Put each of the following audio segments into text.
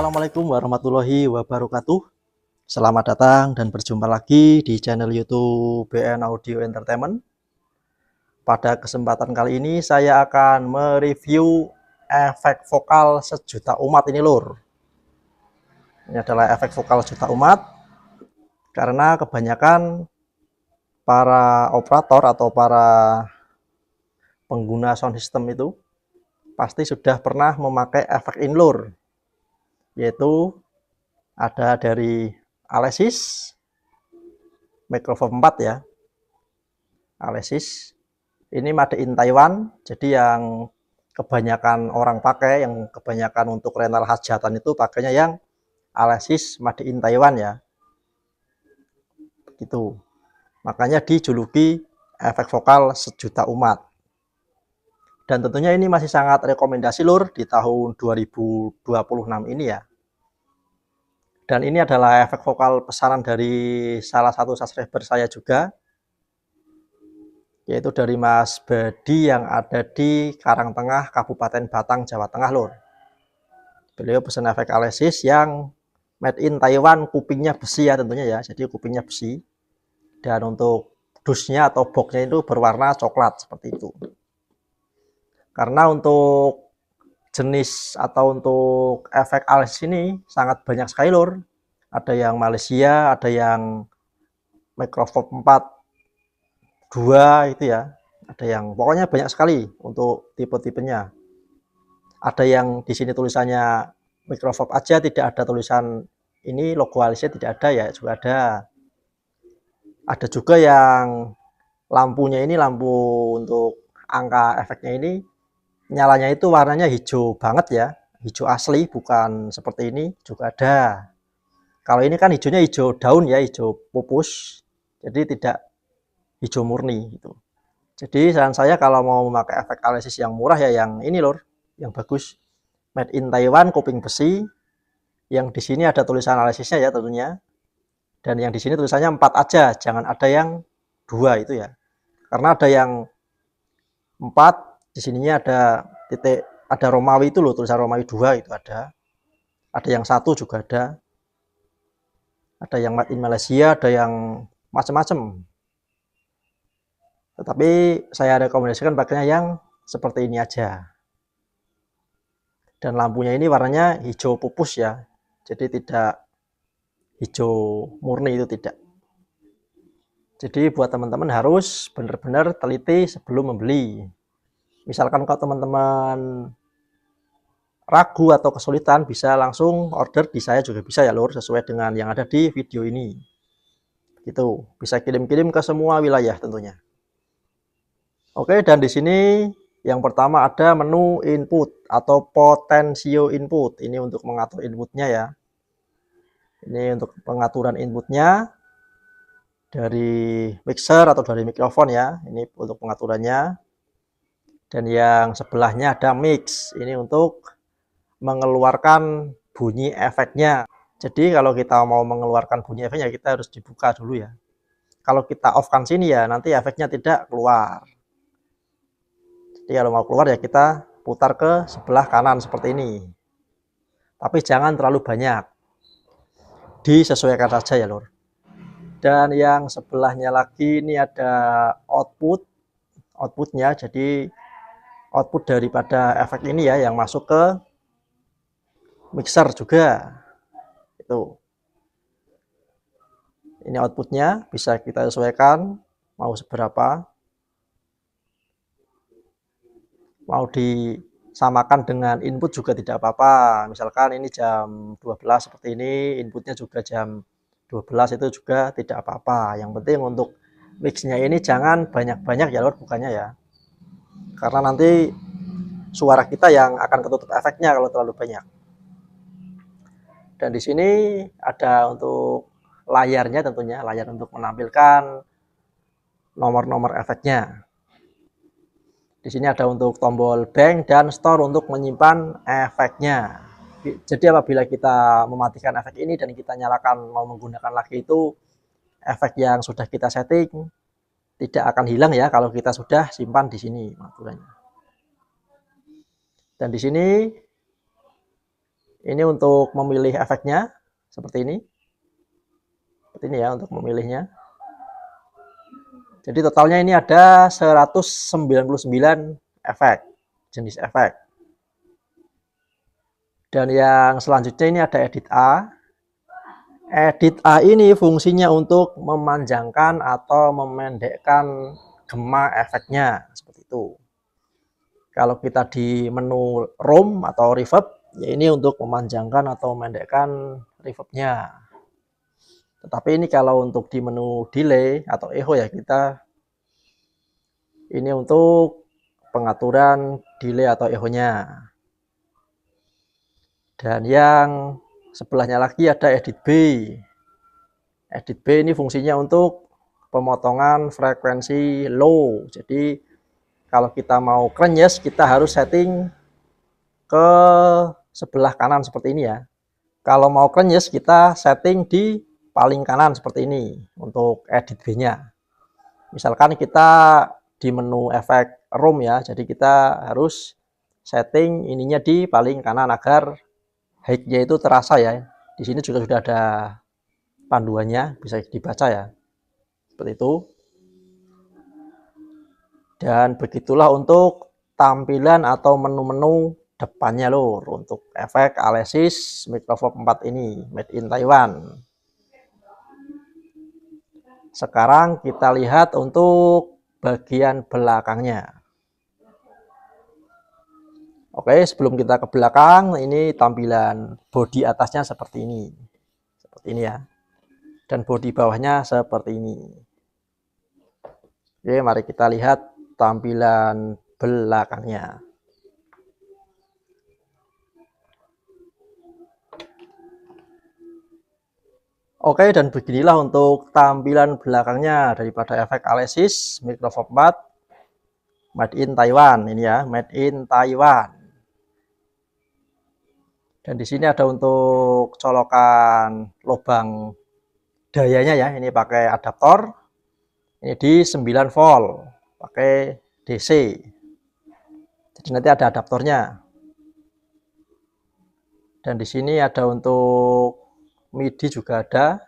Assalamualaikum warahmatullahi wabarakatuh. Selamat datang dan berjumpa lagi di channel YouTube BN Audio Entertainment. Pada kesempatan kali ini saya akan mereview efek vokal sejuta umat ini lur. Ini adalah efek vokal sejuta umat karena kebanyakan para operator atau para pengguna sound system itu pasti sudah pernah memakai efek ini lur, yaitu ada dari Alesis Microphone 4 ya. Alesis ini made in Taiwan, jadi yang kebanyakan orang pakai, yang kebanyakan untuk rental hajatan itu pakainya yang Alesis made in Taiwan ya. Gitu. Makanya dijuluki efek vokal sejuta umat. Dan tentunya ini masih sangat rekomendasi lur di tahun 2026 ini ya. Dan ini adalah efek vokal pesanan dari salah satu subscriber saya juga, yaitu dari Mas Badi yang ada di Karangtengah, Kabupaten Batang, Jawa Tengah lur. Beliau pesan efek Alesis yang made in Taiwan, kupingnya besi ya tentunya ya, jadi kupingnya besi. Dan untuk dusnya atau boxnya itu berwarna coklat seperti itu. Karena untuk jenis atau untuk efek Alesis ini sangat banyak sekali lur. Ada yang Malaysia, ada yang Microphone 4 2 itu ya, ada yang pokoknya banyak sekali untuk tipe-tipenya. Ada yang di sini tulisannya Microphone aja, tidak ada tulisan ini, logo Alesis tidak ada ya, juga ada. Ada juga yang lampunya ini, lampu untuk angka efeknya ini nyalanya itu warnanya hijau banget ya, hijau asli, bukan seperti ini, juga ada. Kalau ini kan hijaunya hijau daun ya, hijau pupus, jadi tidak hijau murni gitu. Jadi saran saya kalau mau memakai efek Alesis yang murah ya yang ini lor, yang bagus, made in Taiwan, kuping besi, yang di sini ada tulisan Alesisnya ya tentunya, dan yang di sini tulisannya 4 aja, jangan ada yang 2 itu ya, karena ada yang 4 di sininya ada titik, ada Romawi itu loh, tulisan Romawi 2 itu ada yang 1 juga ada yang made in Malaysia, ada yang macam-macam. Tetapi saya rekomendasikan pakainya yang seperti ini aja. Dan lampunya ini warnanya hijau pupus ya, jadi tidak hijau murni, itu tidak. Jadi buat teman-teman harus benar-benar teliti sebelum membeli. Misalkan kalau teman-teman ragu atau kesulitan, bisa langsung order di saya juga bisa ya lur, sesuai dengan yang ada di video ini. Gitu, bisa kirim-kirim ke semua wilayah tentunya. Oke, dan di sini yang pertama ada menu input atau potensio input. Ini untuk mengatur inputnya ya. Ini untuk pengaturan inputnya dari mixer atau dari mikrofon ya. Ini untuk pengaturannya. Dan yang sebelahnya ada mix. Ini untuk mengeluarkan bunyi efeknya. Jadi kalau kita mau mengeluarkan bunyi efeknya, kita harus dibuka dulu ya. Kalau kita off-kan sini ya, nanti efeknya tidak keluar. Jadi kalau mau keluar ya kita putar ke sebelah kanan seperti ini. Tapi jangan terlalu banyak. Disesuaikan saja ya lur. Dan yang sebelahnya lagi ini ada outputnya, jadi output daripada efek ini ya yang masuk ke mixer juga. Itu. Ini outputnya, bisa kita sesuaikan mau seberapa. Mau disamakan dengan input juga tidak apa-apa. Misalkan ini jam 12 seperti ini, inputnya juga jam 12, itu juga tidak apa-apa. Yang penting untuk mixnya ini jangan banyak-banyak ya lor, bukannya ya. Karena nanti suara kita yang akan ketutup efeknya kalau terlalu banyak. Dan di sini ada untuk layarnya tentunya, layar untuk menampilkan nomor-nomor efeknya. Di sini ada untuk tombol bank dan store untuk menyimpan efeknya. Jadi apabila kita mematikan efek ini dan kita nyalakan mau menggunakan lagi, itu efek yang sudah kita setting tidak akan hilang ya kalau kita sudah simpan di sini pengaturannya. Dan di sini Ini untuk memilih efeknya seperti ini. Seperti ini ya untuk memilihnya. Jadi totalnya ini ada 199 efek, jenis efek. Dan yang selanjutnya ini ada edit A. Edit A ini fungsinya untuk memanjangkan atau memendekkan gema efeknya, seperti itu. Kalau kita di menu room atau reverb, ya ini untuk memanjangkan atau memendekkan reverbnya. Tetapi ini kalau untuk di menu delay atau echo ya kita ini untuk pengaturan delay atau echo-nya. Dan yang sebelahnya lagi ada edit B. Edit B ini fungsinya untuk pemotongan frekuensi low. Jadi kalau kita mau krenyes kita harus setting ke sebelah kanan seperti ini ya. Kalau mau krenyes kita setting di paling kanan seperti ini untuk edit B-nya. Misalkan kita di menu efek room ya, jadi kita harus setting ininya di paling kanan agar high-nya itu terasa ya. Di sini juga sudah ada panduannya, bisa dibaca ya. Seperti itu. Dan begitulah untuk tampilan atau menu-menu depannya lur untuk efek Alesis Microfob 4 ini made in Taiwan. Sekarang kita lihat untuk bagian belakangnya. Oke, sebelum kita ke belakang, ini tampilan bodi atasnya seperti ini. Seperti ini ya. Dan bodi bawahnya seperti ini. Oke, mari kita lihat tampilan belakangnya. Oke, dan beginilah untuk tampilan belakangnya daripada efek Alesis Microfob 4 made in Taiwan. Ini ya, made in Taiwan. Dan di sini ada untuk colokan lubang dayanya ya. Ini pakai adaptor. Ini di 9 volt, pakai DC. Jadi nanti ada adaptornya. Dan di sini ada untuk MIDI juga ada.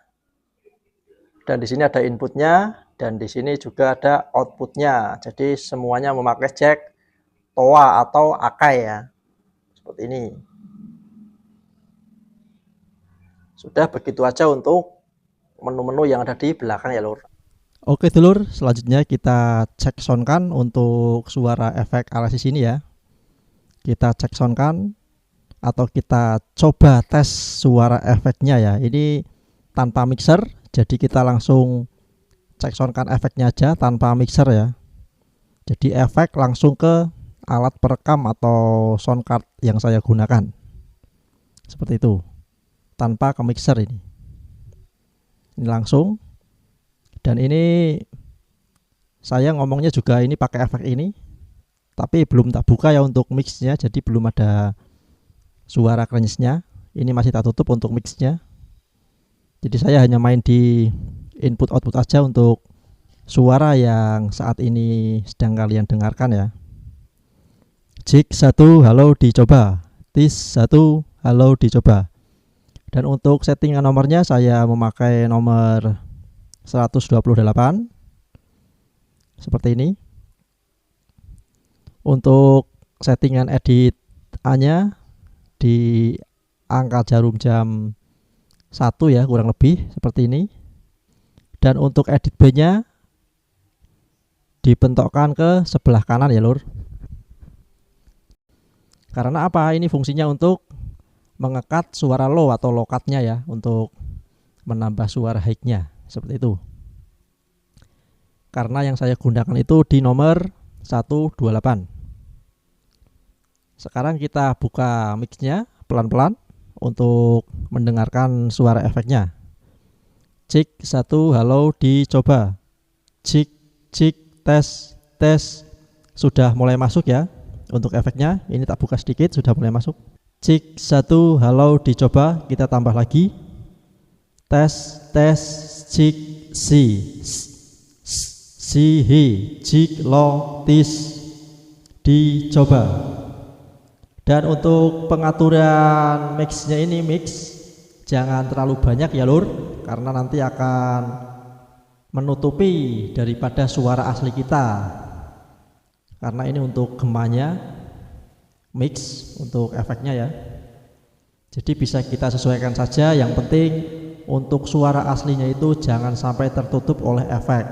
Dan di sini ada inputnya dan di sini juga ada outputnya. Jadi semuanya memakai jack TOA atau Akai ya. Seperti ini. Sudah begitu aja untuk menu-menu yang ada di belakang ya lur. Oke dulur, selanjutnya kita cek soundkan untuk suara efek Alesis ini ya. Kita cek soundkan atau kita coba tes suara efeknya ya. Ini tanpa mixer, jadi kita langsung cek soundkan efeknya aja tanpa mixer ya. Jadi efek langsung ke alat perekam atau sound card yang saya gunakan. Seperti itu. Tanpa ke mixer ini langsung. Dan ini saya ngomongnya juga ini pakai efek ini, tapi belum tak buka ya untuk mixnya, jadi belum ada suara krenyesnya. Ini masih tak tutup untuk mixnya, jadi saya hanya main di input output aja untuk suara yang saat ini sedang kalian dengarkan ya. Jig 1 halo dicoba, tis 1 halo dicoba. Dan untuk settingan nomornya saya memakai nomor 128 seperti ini. Untuk settingan edit A-nya di angka jarum jam 1 ya, kurang lebih seperti ini. Dan untuk edit B-nya dibentokkan ke sebelah kanan ya lur. Karena apa? Ini fungsinya untuk mengekat suara low atau low cut-nya ya, untuk menambah suara high-nya seperti itu. Karena yang saya gunakan itu di nomor 128. Sekarang kita buka mix-nya pelan-pelan untuk mendengarkan suara efeknya. Cik 1 halo dicoba. Cik cik tes tes. Sudah mulai masuk ya untuk efeknya. Ini tak buka sedikit, sudah mulai masuk. Cik 1 halo dicoba, kita tambah lagi. Tes tes cik si hi cik lo tis dicoba. Dan untuk pengaturan mixnya ini, jangan terlalu banyak ya lur, karena nanti akan menutupi daripada suara asli kita. Karena ini untuk gemanya, mix untuk efeknya ya. Jadi bisa kita sesuaikan saja, yang penting untuk suara aslinya itu jangan sampai tertutup oleh efek.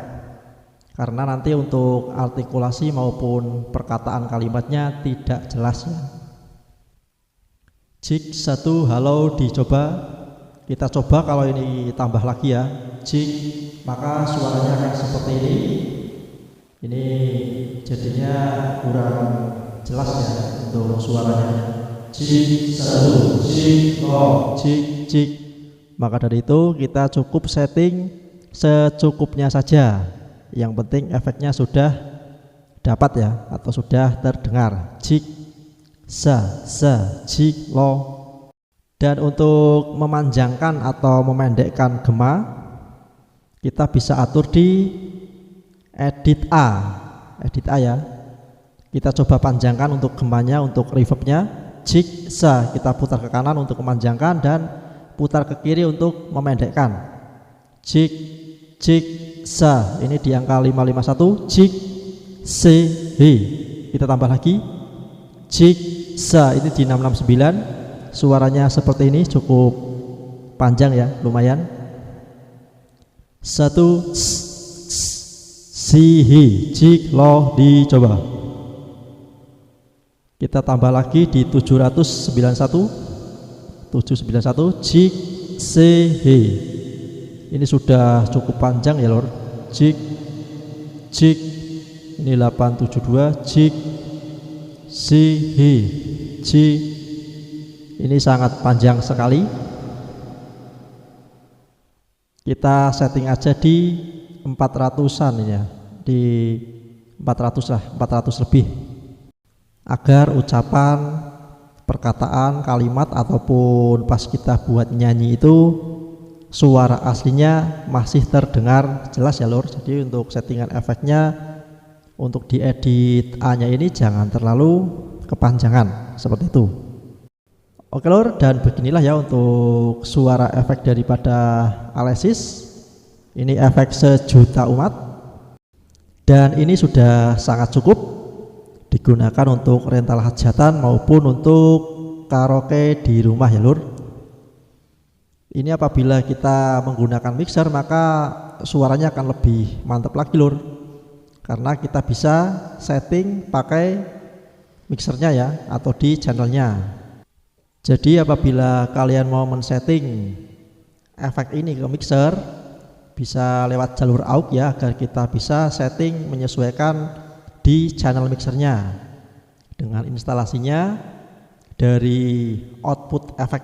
Karena nanti untuk artikulasi maupun perkataan kalimatnya tidak jelas ya. Jig 1, halo, dicoba. Kita coba kalau ini tambah lagi ya. Jig, maka suaranya akan seperti ini. Ini jadinya kurang jelas ya untuk suaranya. Jig 1, jig, jig. Maka dari itu kita cukup setting secukupnya saja. Yang penting efeknya sudah dapat ya, atau sudah terdengar. Jig, jig, lo. Dan untuk memanjangkan atau memendekkan gema, kita bisa atur di edit A ya. Kita coba panjangkan untuk gemanya, untuk reverbnya. Jig, kita putar ke kanan untuk memanjangkan dan putar ke kiri untuk memendekkan. Jig, ini di angka 551. Jig, kita tambah lagi. Jig, ini di 669. Suaranya seperti ini, cukup panjang ya, lumayan. 1 jig, lo, dicoba. Kita tambah lagi di 791 jig, ini sudah cukup panjang ya lor. Jig, ini 872 jig, ini sangat panjang sekali. Kita setting aja di 400-an ya, di 400 lah, 400 lebih, agar ucapan, perkataan, kalimat ataupun pas kita buat nyanyi itu suara aslinya masih terdengar jelas ya lor. Jadi untuk settingan efeknya, untuk diedit A nya ini jangan terlalu kepanjangan seperti itu. Oke lor, dan beginilah ya untuk suara efek daripada Alesis. Ini efek sejuta umat, dan ini sudah sangat cukup digunakan untuk rental hajatan maupun untuk karaoke di rumah ya lur. Ini apabila kita menggunakan mixer, maka suaranya akan lebih mantap lagi lur, karena kita bisa setting pakai mixernya ya, atau di channelnya. Jadi apabila kalian mau men-setting efek ini ke mixer, bisa lewat jalur AUX ya, agar kita bisa setting menyesuaikan di channel mixernya. Dengan instalasinya dari output efek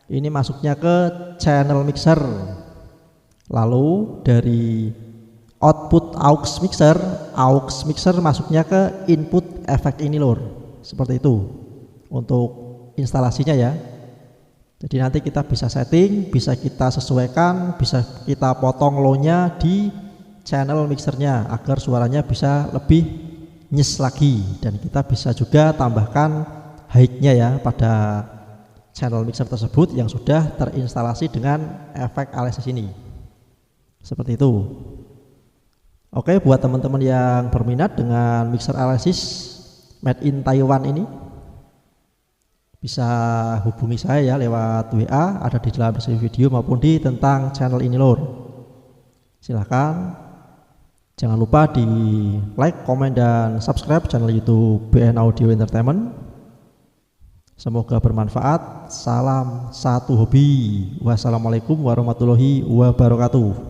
ini masuknya ke channel mixer, lalu dari output AUX mixer masuknya ke input efek ini lor. Seperti itu untuk instalasinya ya. Jadi nanti kita bisa setting, bisa kita sesuaikan, bisa kita potong low-nya di channel mixernya agar suaranya bisa lebih nyes lagi, dan kita bisa juga tambahkan high-nya ya pada channel mixer tersebut yang sudah terinstalasi dengan efek Alesis ini. Seperti itu. Oke, buat teman-teman yang berminat dengan mixer Alesis made in Taiwan ini, bisa hubungi saya ya lewat WA, ada di dalam deskripsi video maupun di tentang channel ini lor. Silahkan, jangan lupa di like, komen, dan subscribe channel YouTube BN Audio Entertainment. Semoga bermanfaat. Salam satu hobi. Wassalamualaikum warahmatullahi wabarakatuh.